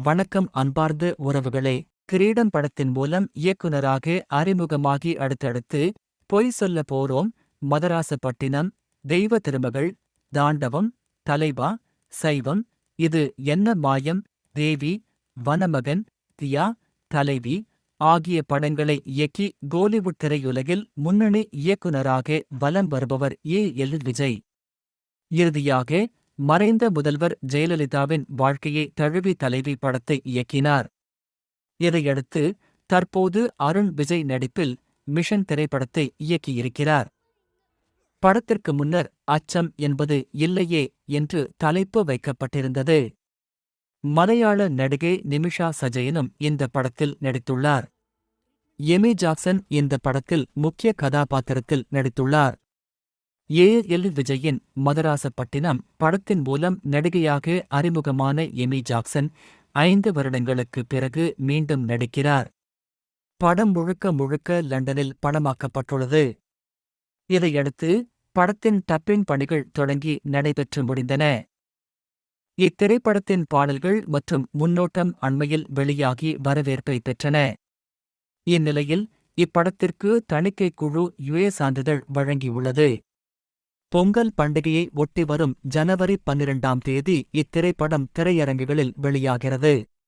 வணக்கம் அன்பார்ந்த உறவுகளே. கிரீடம் படத்தின் மூலம் இயக்குனராக அறிமுகமாகி அடுத்தடுத்து பொய் சொல்ல போறோம், மதராசப்பட்டினம், தெய்வ திருமகள், தாண்டவம், தலைவா, சைவம், இது என்ன மாயம், தேவி, வனமகன், தியா, தலைவி ஆகிய படங்களை இயக்கி கோலிவுட் திரையுலகில் முன்னணி இயக்குனராக வலம் வருபவர் எல். விஜய். இறுதியாக மறைந்த முதல்வர் ஜெயலலிதாவின் வாழ்க்கையை தழுவி தலைவி படத்தை இயக்கினார். இதையடுத்து தற்போது அருண் விஜய் நடிப்பில் மிஷன் திரைப்படத்தை இயக்கியிருக்கிறார். படத்திற்கு முன்னர் அச்சம் என்பது இல்லையே என்று தலைப்பு வைக்கப்பட்டிருந்தது. மலையாள நடிகை நிமிஷா சஜயனும் இந்த படத்தில் நடித்துள்ளார். எமி ஜாக்சன் இந்த படத்தில் முக்கிய கதாபாத்திரத்தில் நடித்துள்ளார். எல். விஜயின் மதராசப்பட்டினம் படத்தின் மூலம் நடிகையாக அறிமுகமான எமி ஜாக்சன் 5 வருடங்களுக்கு பிறகு மீண்டும் நடிக்கிறார். படம் முழுக்க முழுக்க லண்டனில் படமாக்கப்பட்டுள்ளது. இதையடுத்து படத்தின் டப்பிங் பணிகள் தொடங்கி நடைபெற்று முடிந்தன. இத்திரைப்படத்தின் பாடல்கள் மற்றும் முன்னோட்டம் அண்மையில் வெளியாகி வரவேற்பை பெற்றன. இந்நிலையில் இப்படத்திற்கு தணிக்கை குழு சான்றிதழ் வழங்கியுள்ளது. பொங்கல் பண்டிகையை ஒட்டி வரும் ஜனவரி 12ஆம் தேதி இத்திரைப்படம் திரையரங்குகளில் வெளியாகிறது.